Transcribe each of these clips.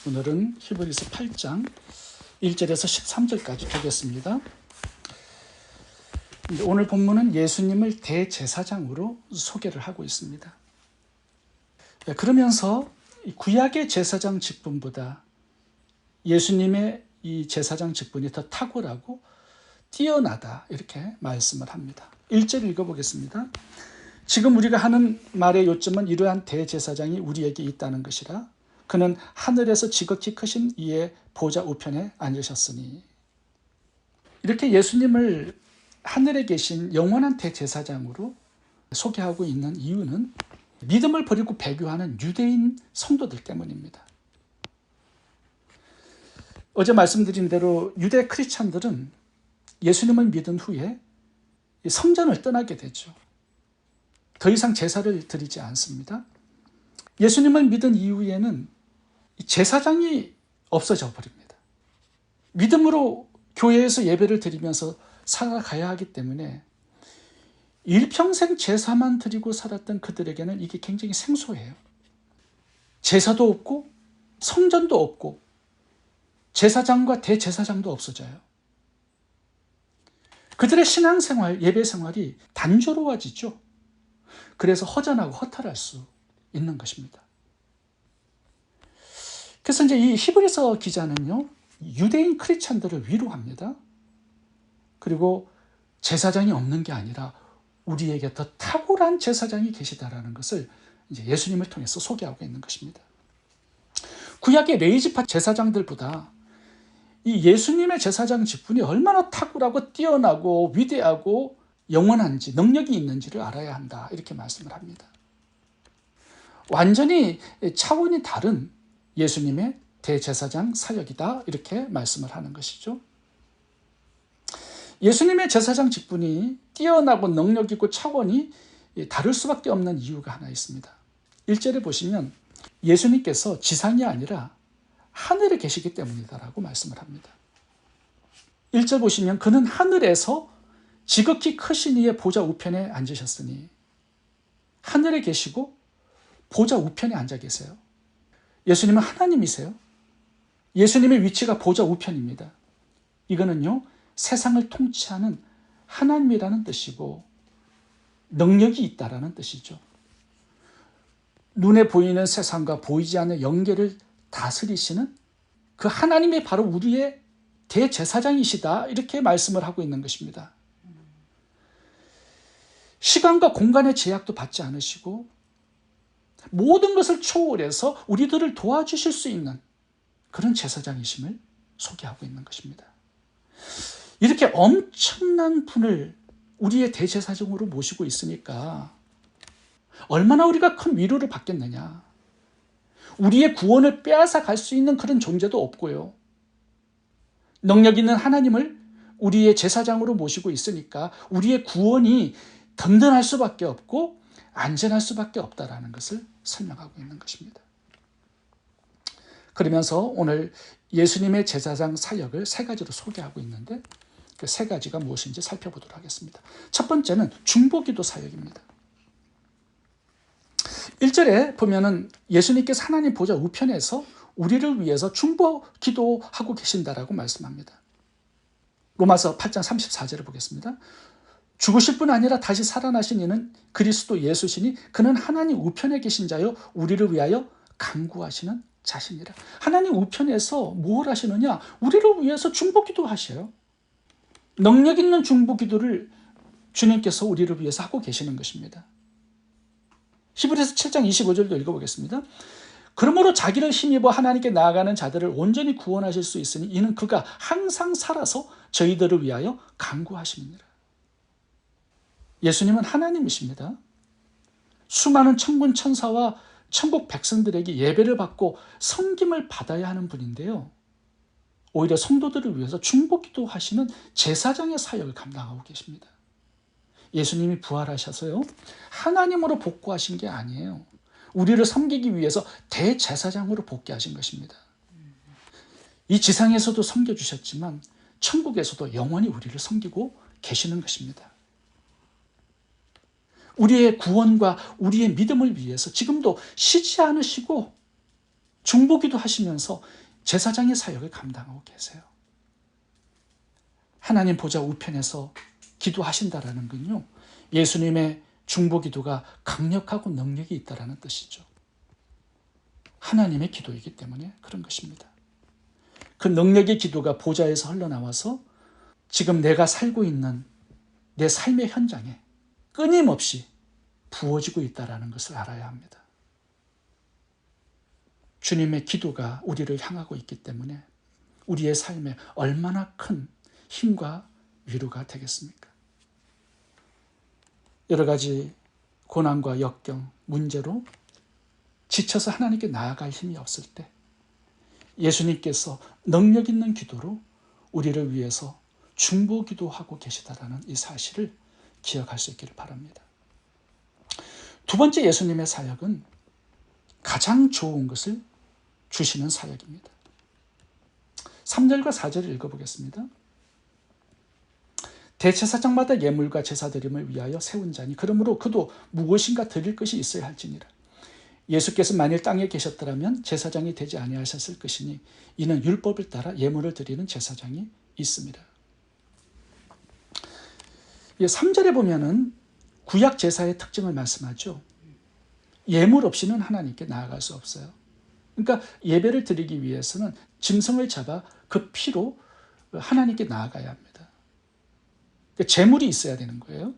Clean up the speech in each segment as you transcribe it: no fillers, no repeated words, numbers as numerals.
오늘은 히브리서 8장 1절에서 13절까지 보겠습니다. 오늘 본문은 예수님을 대제사장으로 소개를 하고 있습니다. 그러면서 구약의 제사장 직분보다 예수님의 이 제사장 직분이 더 탁월하고 뛰어나다, 이렇게 말씀을 합니다. 1절 읽어보겠습니다. 지금 우리가 하는 말의 요점은 이러한 대제사장이 우리에게 있다는 것이라. 그는 하늘에서 지극히 크신 이의 보좌 우편에 앉으셨으니. 이렇게 예수님을 하늘에 계신 영원한 대제사장으로 소개하고 있는 이유는 믿음을 버리고 배교하는 유대인 성도들 때문입니다. 어제 말씀드린 대로 유대 크리스찬들은 예수님을 믿은 후에 성전을 떠나게 되죠. 더 이상 제사를 드리지 않습니다. 예수님을 믿은 이후에는 제사장이 없어져 버립니다. 믿음으로 교회에서 예배를 드리면서 살아가야 하기 때문에 일평생 제사만 드리고 살았던 그들에게는 이게 굉장히 생소해요. 제사도 없고 성전도 없고 제사장과 대제사장도 없어져요. 그들의 신앙생활, 예배생활이 단조로워지죠. 그래서 허전하고 허탈할 수 있는 것입니다. 그래서 이제 이 히브리서 기자는요, 유대인 크리스찬들을 위로합니다. 그리고 제사장이 없는 게 아니라 우리에게 더 탁월한 제사장이 계시다라는 것을 이제 예수님을 통해서 소개하고 있는 것입니다. 구약의 레위지파 제사장들보다 이 예수님의 제사장 직분이 얼마나 탁월하고 뛰어나고 위대하고 영원한지, 능력이 있는지를 알아야 한다, 이렇게 말씀을 합니다. 완전히 차원이 다른 예수님의 대제사장 사역이다, 이렇게 말씀을 하는 것이죠. 예수님의 제사장 직분이 뛰어나고 능력 있고 차원이 다를 수밖에 없는 이유가 하나 있습니다. 1절에 보시면 예수님께서 지상이 아니라 하늘에 계시기 때문이다라고 말씀을 합니다. 1절 보시면 그는 하늘에서 지극히 크신 이의 보좌 우편에 앉으셨으니, 하늘에 계시고 보좌 우편에 앉아 계세요. 예수님은 하나님이세요. 예수님의 위치가 보좌 우편입니다. 이거는요, 세상을 통치하는 하나님이라는 뜻이고 능력이 있다라는 뜻이죠. 눈에 보이는 세상과 보이지 않는 영계를 다스리시는 그 하나님이 바로 우리의 대제사장이시다, 이렇게 말씀을 하고 있는 것입니다. 시간과 공간의 제약도 받지 않으시고 모든 것을 초월해서 우리들을 도와주실 수 있는 그런 제사장이심을 소개하고 있는 것입니다. 이렇게 엄청난 분을 우리의 대제사장으로 모시고 있으니까 얼마나 우리가 큰 위로를 받겠느냐. 우리의 구원을 빼앗아 갈 수 있는 그런 존재도 없고요. 능력 있는 하나님을 우리의 제사장으로 모시고 있으니까 우리의 구원이 든든할 수밖에 없고 안전할 수밖에 없다라는 것을 설명하고 있는 것입니다. 그러면서 오늘 예수님의 제사장 사역을 세 가지로 소개하고 있는데 그 세 가지가 무엇인지 살펴보도록 하겠습니다. 첫 번째는 중보기도 사역입니다. 1절에 보면은 예수님께서 하나님 보좌 우편에서 우리를 위해서 중보기도하고 계신다라고 말씀합니다. 로마서 8장 34절을 보겠습니다. 죽으실 뿐 아니라 다시 살아나신 이는 그리스도 예수시니 그는 하나님 우편에 계신 자요 우리를 위하여 간구하시는 자신이라. 하나님 우편에서 뭘 하시느냐? 우리를 위해서 중보기도 하셔요. 능력 있는 중보기도를 주님께서 우리를 위해서 하고 계시는 것입니다. 히브리서 7장 25절도 읽어보겠습니다. 그러므로 자기를 힘입어 하나님께 나아가는 자들을 온전히 구원하실 수 있으니 이는 그가 항상 살아서 저희들을 위하여 간구하심이니라. 예수님은 하나님이십니다. 수많은 천군 천사와 천국 백성들에게 예배를 받고 섬김을 받아야 하는 분인데요. 오히려 성도들을 위해서 중보기도 하시는 제사장의 사역을 감당하고 계십니다. 예수님이 부활하셔서요, 하나님으로 복구하신 게 아니에요. 우리를 섬기기 위해서 대제사장으로 복귀하신 것입니다. 이 지상에서도 섬겨주셨지만 천국에서도 영원히 우리를 섬기고 계시는 것입니다. 우리의 구원과 우리의 믿음을 위해서 지금도 쉬지 않으시고 중보기도 하시면서 제사장의 사역을 감당하고 계세요. 하나님 보좌 우편에서 기도하신다라는 건요, 예수님의 중보기도가 강력하고 능력이 있다라는 뜻이죠. 하나님의 기도이기 때문에 그런 것입니다. 그 능력의 기도가 보좌에서 흘러나와서 지금 내가 살고 있는 내 삶의 현장에 끊임없이 부어지고 있다는 것을 알아야 합니다. 주님의 기도가 우리를 향하고 있기 때문에 우리의 삶에 얼마나 큰 힘과 위로가 되겠습니까? 여러 가지 고난과 역경, 문제로 지쳐서 하나님께 나아갈 힘이 없을 때 예수님께서 능력 있는 기도로 우리를 위해서 중보기도하고 계시다라는 이 사실을 기억할 수 있기를 바랍니다. 두 번째 예수님의 사역은 가장 좋은 것을 주시는 사역입니다. 3절과 4절을 읽어보겠습니다. 대제사장마다 예물과 제사드림을 위하여 세운 자니 그러므로 그도 무엇인가 드릴 것이 있어야 할지니라. 예수께서 만일 땅에 계셨더라면 제사장이 되지 아니하셨을 것이니 이는 율법을 따라 예물을 드리는 제사장이 있습니다. 3절에 보면은 구약 제사의 특징을 말씀하죠. 예물 없이는 하나님께 나아갈 수 없어요. 그러니까 예배를 드리기 위해서는 짐승을 잡아 그 피로 하나님께 나아가야 합니다. 제물이 있어야 되는 거예요.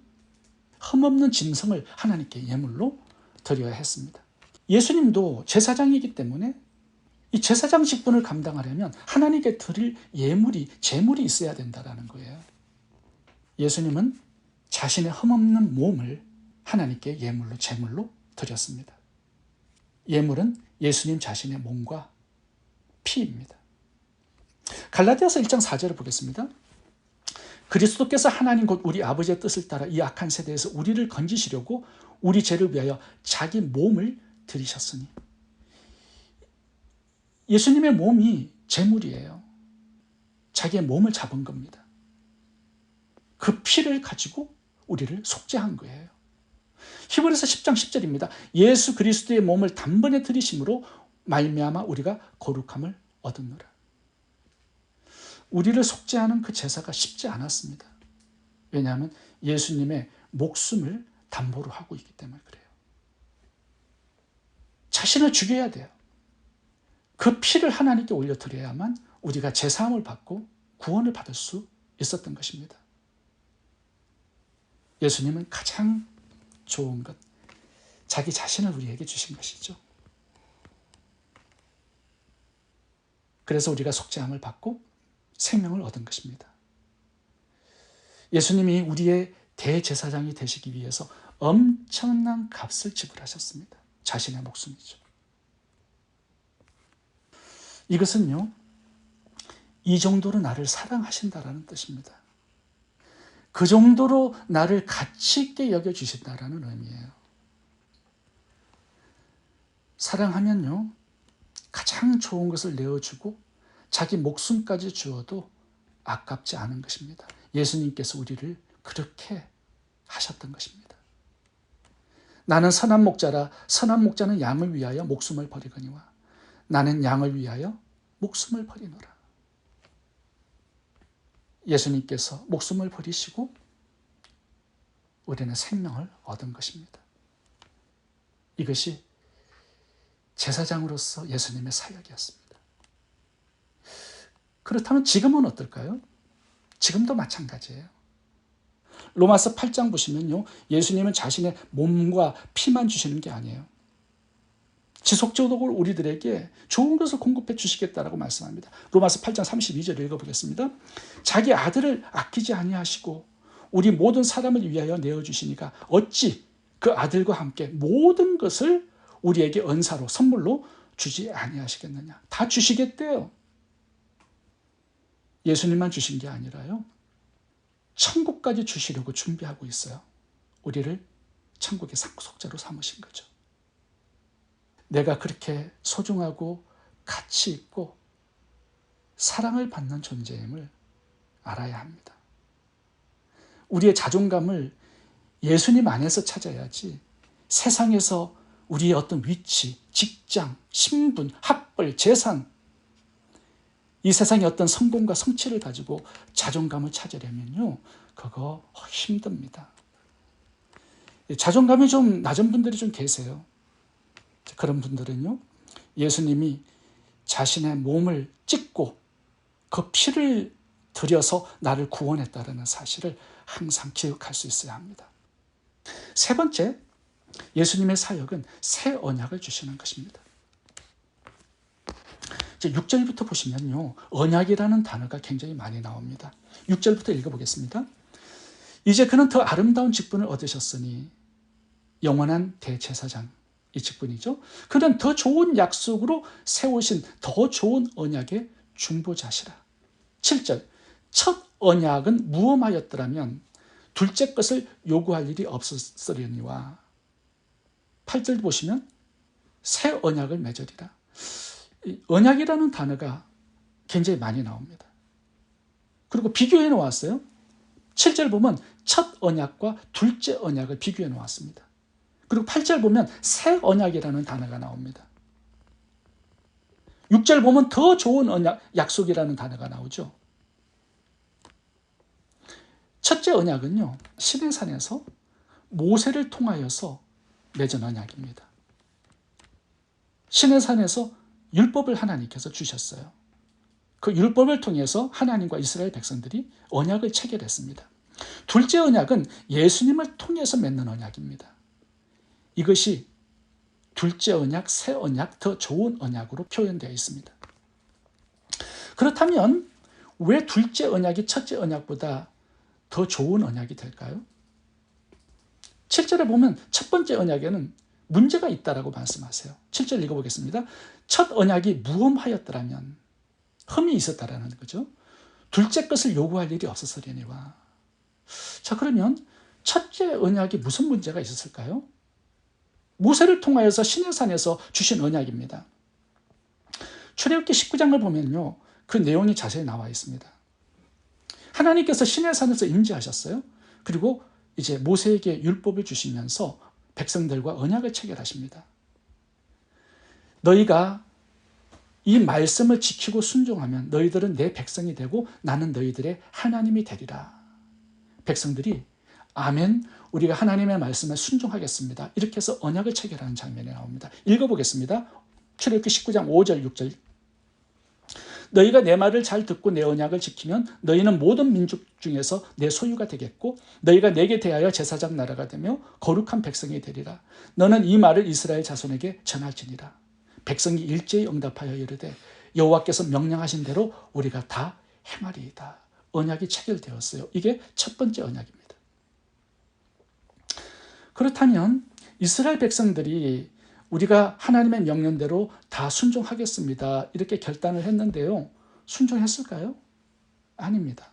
흠없는 짐승을 하나님께 예물로 드려야 했습니다. 예수님도 제사장이기 때문에 이 제사장 직분을 감당하려면 하나님께 드릴 제물이 있어야 된다는 거예요. 예수님은 자신의 흠없는 몸을 하나님께 제물로 드렸습니다. 예물은 예수님 자신의 몸과 피입니다. 갈라디아서 1장 4절을 보겠습니다. 그리스도께서 하나님 곧 우리 아버지의 뜻을 따라 이 악한 세대에서 우리를 건지시려고 우리 죄를 위하여 자기 몸을 드리셨으니. 예수님의 몸이 제물이에요. 자기의 몸을 잡은 겁니다. 그 피를 가지고 우리를 속죄한 거예요. 히브리서 10장 10절입니다. 예수 그리스도의 몸을 단번에 들이심으로 말미암아 우리가 거룩함을 얻었노라. 우리를 속죄하는 그 제사가 쉽지 않았습니다. 왜냐하면 예수님의 목숨을 담보로 하고 있기 때문에 그래요. 자신을 죽여야 돼요. 그 피를 하나님께 올려드려야만 우리가 제사함을 받고 구원을 받을 수 있었던 것입니다. 예수님은 가장 좋은 것, 자기 자신을 우리에게 주신 것이죠. 그래서 우리가 속죄함을 받고 생명을 얻은 것입니다. 예수님이 우리의 대제사장이 되시기 위해서 엄청난 값을 지불하셨습니다. 자신의 목숨이죠. 이것은요, 이 정도로 나를 사랑하신다라는 뜻입니다. 그 정도로 나를 가치 있게 여겨주신다라는 의미예요. 사랑하면요, 가장 좋은 것을 내어주고 자기 목숨까지 주어도 아깝지 않은 것입니다. 예수님께서 우리를 그렇게 하셨던 것입니다. 나는 선한 목자라 선한 목자는 양을 위하여 목숨을 버리거니와 나는 양을 위하여 목숨을 버리노라. 예수님께서 목숨을 버리시고 우리는 생명을 얻은 것입니다. 이것이 제사장으로서 예수님의 사역이었습니다. 그렇다면 지금은 어떨까요? 지금도 마찬가지예요. 로마서 8장 보시면요, 예수님은 자신의 몸과 피만 주시는 게 아니에요. 지속적으로 우리들에게 좋은 것을 공급해 주시겠다라고 말씀합니다. 로마서 8장 32절 읽어보겠습니다. 자기 아들을 아끼지 아니하시고 우리 모든 사람을 위하여 내어주시니까 어찌 그 아들과 함께 모든 것을 우리에게 은사로 선물로 주지 아니하시겠느냐. 다 주시겠대요. 예수님만 주신 게 아니라요, 천국까지 주시려고 준비하고 있어요. 우리를 천국의 상속자로 삼으신 거죠. 내가 그렇게 소중하고 가치 있고 사랑을 받는 존재임을 알아야 합니다. 우리의 자존감을 예수님 안에서 찾아야지 세상에서 우리의 어떤 위치, 직장, 신분, 학벌 학벌, 재산, 이 세상의 어떤 성공과 성취를 가지고 자존감을 찾으려면요, 그거 힘듭니다. 자존감이 좀 낮은 분들이 좀 계세요. 그런 분들은요, 예수님이 자신의 몸을 찢고 그 피를 들여서 나를 구원했다는 사실을 항상 기억할 수 있어야 합니다. 세 번째, 예수님의 사역은 새 언약을 주시는 것입니다. 이제 6절부터 보시면요, 언약이라는 단어가 굉장히 많이 나옵니다. 6절부터 읽어보겠습니다. 이제 그는 더 아름다운 직분을 얻으셨으니 영원한 대제사장, 이 직분이죠. 그는 더 좋은 약속으로 세우신 더 좋은 언약의 중보자시라. 7절, 첫 언약은 무엄하였더라면 둘째 것을 요구할 일이 없었으려니와. 8절 보시면 새 언약을 맺으리라. 언약이라는 단어가 굉장히 많이 나옵니다. 그리고 비교해 놓았어요. 7절 보면 첫 언약과 둘째 언약을 비교해 놓았습니다. 그리고 8절 보면 새 언약이라는 단어가 나옵니다. 6절 보면 더 좋은 언약, 약속이라는 단어가 나오죠. 첫째 언약은요, 시내산에서 모세를 통하여서 맺은 언약입니다. 시내산에서 율법을 하나님께서 주셨어요. 그 율법을 통해서 하나님과 이스라엘 백성들이 언약을 체결했습니다. 둘째 언약은 예수님을 통해서 맺는 언약입니다. 이것이 둘째 언약, 새 언약, 더 좋은 언약으로 표현되어 있습니다. 그렇다면 왜 둘째 언약이 첫째 언약보다 더 좋은 언약이 될까요? 7절에 보면 첫 번째 언약에는 문제가 있다라고 말씀하세요. 7절 읽어보겠습니다. 첫 언약이 무엄하였더라면, 흠이 있었다라는 거죠. 둘째 것을 요구할 일이 없었으려니와. 자, 그러면 첫째 언약이 무슨 문제가 있었을까요? 모세를 통하여서 시내산에서 주신 언약입니다. 출애굽기 19장을 보면요, 그 내용이 자세히 나와 있습니다. 하나님께서 시내산에서 임재하셨어요. 그리고 이제 모세에게 율법을 주시면서 백성들과 언약을 체결하십니다. 너희가 이 말씀을 지키고 순종하면 너희들은 내 백성이 되고 나는 너희들의 하나님이 되리라. 백성들이 아멘, 우리가 하나님의 말씀에 순종하겠습니다, 이렇게 해서 언약을 체결하는 장면이 나옵니다. 읽어보겠습니다. 출애굽기 19장 5절 6절. 너희가 내 말을 잘 듣고 내 언약을 지키면 너희는 모든 민족 중에서 내 소유가 되겠고 너희가 내게 대하여 제사장 나라가 되며 거룩한 백성이 되리라. 너는 이 말을 이스라엘 자손에게 전할지니라. 백성이 일제히 응답하여 이르되 여호와께서 명령하신 대로 우리가 다 행하리이다. 언약이 체결되었어요. 이게 첫 번째 언약입니다. 그렇다면 이스라엘 백성들이 우리가 하나님의 명령대로 다 순종하겠습니다, 이렇게 결단을 했는데요, 순종했을까요? 아닙니다.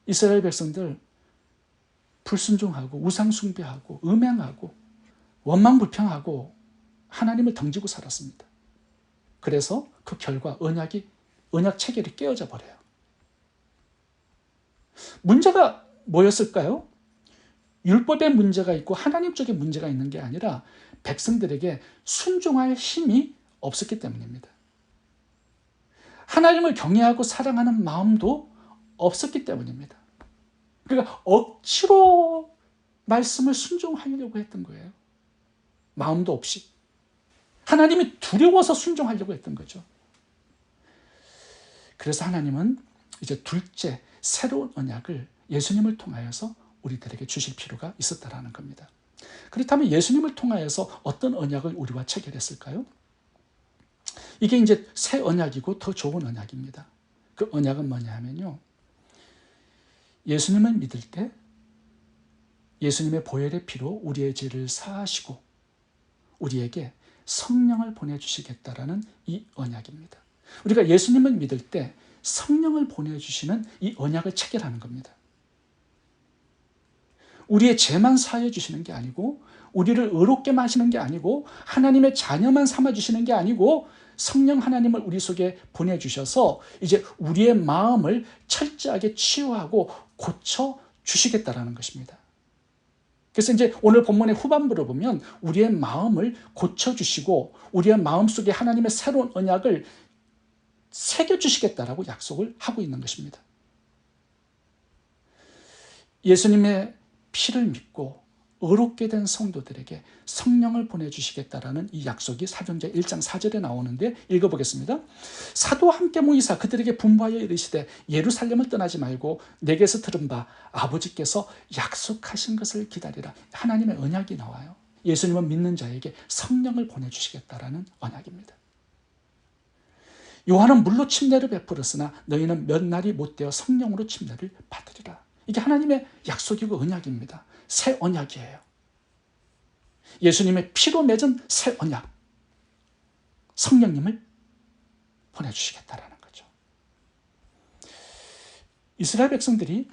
이스라엘 백성들 불순종하고 우상숭배하고 음행하고 원망불평하고 하나님을 덩지고 살았습니다. 그래서 그 결과 언약 체결이 깨어져 버려요. 문제가 뭐였을까요? 율법에 문제가 있고 하나님 쪽에 문제가 있는 게 아니라 백성들에게 순종할 힘이 없었기 때문입니다. 하나님을 경외하고 사랑하는 마음도 없었기 때문입니다. 그러니까 억지로 말씀을 순종하려고 했던 거예요. 마음도 없이. 하나님이 두려워서 순종하려고 했던 거죠. 그래서 하나님은 이제 둘째 새로운 언약을 예수님을 통하여서 우리들에게 주실 필요가 있었다라는 겁니다. 그렇다면 예수님을 통하여서 어떤 언약을 우리와 체결했을까요? 이게 이제 새 언약이고 더 좋은 언약입니다. 그 언약은 뭐냐 하면요, 예수님을 믿을 때 예수님의 보혈의 피로 우리의 죄를 사하시고 우리에게 성령을 보내주시겠다라는 이 언약입니다. 우리가 예수님을 믿을 때 성령을 보내주시는 이 언약을 체결하는 겁니다. 우리의 죄만 사해 주시는 게 아니고 우리를 의롭게만 하시는 게 아니고 하나님의 자녀만 삼아주시는 게 아니고 성령 하나님을 우리 속에 보내주셔서 이제 우리의 마음을 철저하게 치유하고 고쳐 주시겠다라는 것입니다. 그래서 이제 오늘 본문의 후반부를 보면 우리의 마음을 고쳐주시고 우리의 마음속에 하나님의 새로운 언약을 새겨주시겠다라고 약속을 하고 있는 것입니다. 예수님의 피를 믿고 의롭게 된 성도들에게 성령을 보내주시겠다라는 이 약속이 사도행전 1장 4절에 나오는데 읽어보겠습니다. 사도와 함께 모이사 그들에게 분부하여 이르시되 예루살렘을 떠나지 말고 내게서 들은 바 아버지께서 약속하신 것을 기다리라. 하나님의 언약이 나와요. 예수님은 믿는 자에게 성령을 보내주시겠다라는 언약입니다. 요한은 물로 침례를 베풀었으나 너희는 몇 날이 못되어 성령으로 침례를 받으리라. 이게 하나님의 약속이고 언약입니다. 새 언약이에요. 예수님의 피로 맺은 새 언약, 성령님을 보내주시겠다라는 거죠. 이스라엘 백성들이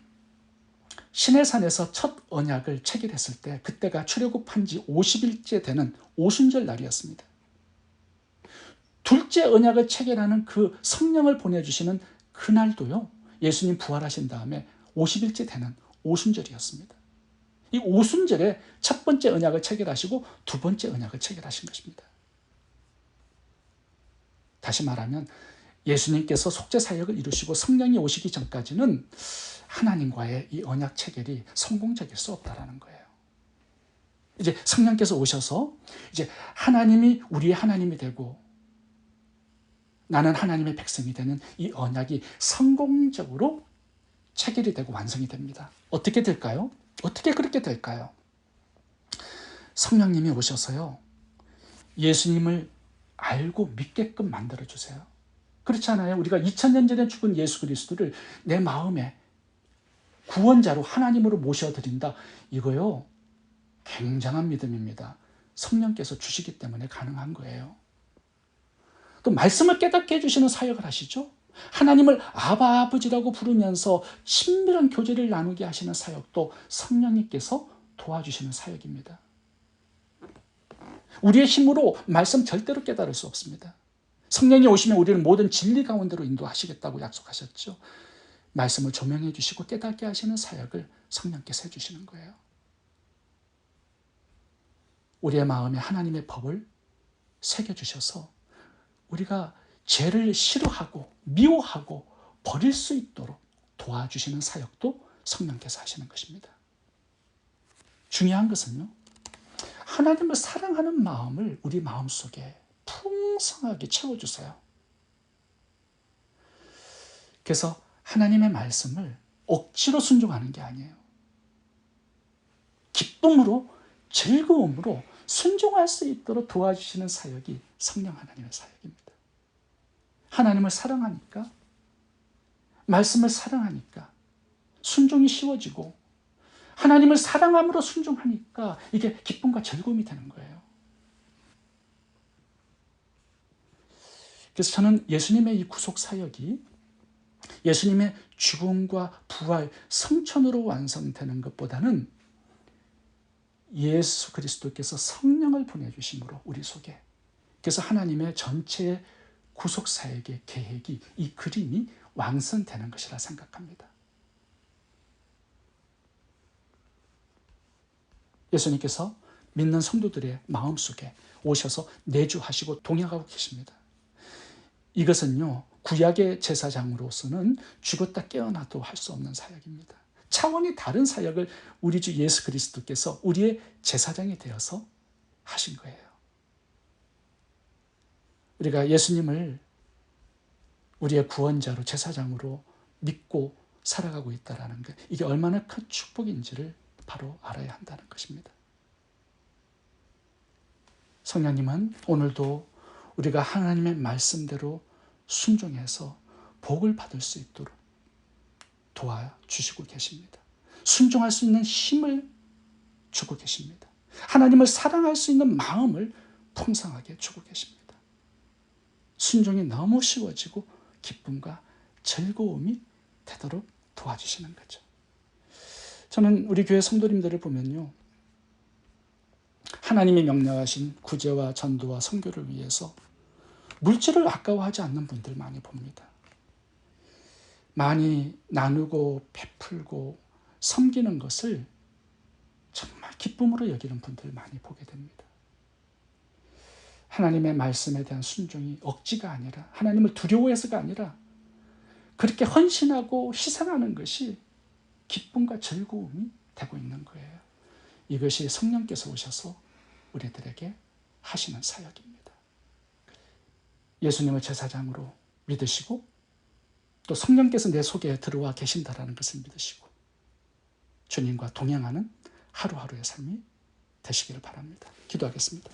시내산에서 첫 언약을 체결했을 때 그때가 출애굽한 지 50일째 되는 오순절 날이었습니다. 둘째 언약을 체결하는 그 성령을 보내주시는 그날도요, 예수님 부활하신 다음에 50일째 되는 오순절이었습니다. 이 오순절에 첫 번째 언약을 체결하시고 두 번째 언약을 체결하신 것입니다. 다시 말하면 예수님께서 속죄 사역을 이루시고 성령이 오시기 전까지는 하나님과의 이 언약 체결이 성공적일 수 없다라는 거예요. 이제 성령께서 오셔서 이제 하나님이 우리의 하나님이 되고 나는 하나님의 백성이 되는 이 언약이 성공적으로 체결이 되고 완성이 됩니다. 어떻게 될까요? 어떻게 그렇게 될까요? 성령님이 오셔서요, 예수님을 알고 믿게끔 만들어주세요. 그렇지 않아요? 우리가 2000년 전에 죽은 예수 그리스도를 내 마음에 구원자로 하나님으로 모셔드린다. 이거요, 굉장한 믿음입니다. 성령께서 주시기 때문에 가능한 거예요. 또 말씀을 깨닫게 해주시는 사역을 하시죠. 하나님을 아바 아버지라고 부르면서 친밀한 교제를 나누게 하시는 사역도 성령님께서 도와주시는 사역입니다. 우리의 힘으로 말씀 절대로 깨달을 수 없습니다. 성령이 오시면 우리를 모든 진리 가운데로 인도하시겠다고 약속하셨죠. 말씀을 조명해 주시고 깨닫게 하시는 사역을 성령께서 해주시는 거예요. 우리의 마음에 하나님의 법을 새겨주셔서 우리가 죄를 싫어하고 미워하고 버릴 수 있도록 도와주시는 사역도 성령께서 하시는 것입니다. 중요한 것은요, 하나님을 사랑하는 마음을 우리 마음속에 풍성하게 채워주세요. 그래서 하나님의 말씀을 억지로 순종하는 게 아니에요. 기쁨으로, 즐거움으로 순종할 수 있도록 도와주시는 사역이 성령 하나님의 사역입니다. 하나님을 사랑하니까, 말씀을 사랑하니까 순종이 쉬워지고, 하나님을 사랑함으로 순종하니까 이게 기쁨과 즐거움이 되는 거예요. 그래서 저는 예수님의 이 구속 사역이 예수님의 죽음과 부활, 성천으로 완성되는 것보다는 예수 그리스도께서 성령을 보내주심으로 우리 속에, 그래서 하나님의 전체 구속 사역의 계획이, 이 그림이 완성되는 것이라 생각합니다. 예수님께서 믿는 성도들의 마음속에 오셔서 내주하시고 동행하고 계십니다. 이것은요, 구약의 제사장으로서는 죽었다 깨어나도 할 수 없는 사역입니다. 차원이 다른 사역을 우리 주 예수 그리스도께서 우리의 제사장이 되어서 하신 거예요. 우리가 예수님을 우리의 구원자로, 제사장으로 믿고 살아가고 있다는 것, 이게 얼마나 큰 축복인지를 바로 알아야 한다는 것입니다. 성령님은 오늘도 우리가 하나님의 말씀대로 순종해서 복을 받을 수 있도록 도와주시고 계십니다. 순종할 수 있는 힘을 주고 계십니다. 하나님을 사랑할 수 있는 마음을 풍성하게 주고 계십니다. 순종이 너무 쉬워지고 기쁨과 즐거움이 되도록 도와주시는 거죠. 저는 우리 교회 성도님들을 보면요, 하나님이 명령하신 구제와 전도와 선교를 위해서 물질을 아까워하지 않는 분들 많이 봅니다. 많이 나누고 베풀고 섬기는 것을 정말 기쁨으로 여기는 분들 많이 보게 됩니다. 하나님의 말씀에 대한 순종이 억지가 아니라, 하나님을 두려워해서가 아니라 그렇게 헌신하고 희생하는 것이 기쁨과 즐거움이 되고 있는 거예요. 이것이 성령께서 오셔서 우리들에게 하시는 사역입니다. 예수님을 제사장으로 믿으시고 또 성령께서 내 속에 들어와 계신다라는 것을 믿으시고 주님과 동행하는 하루하루의 삶이 되시기를 바랍니다. 기도하겠습니다.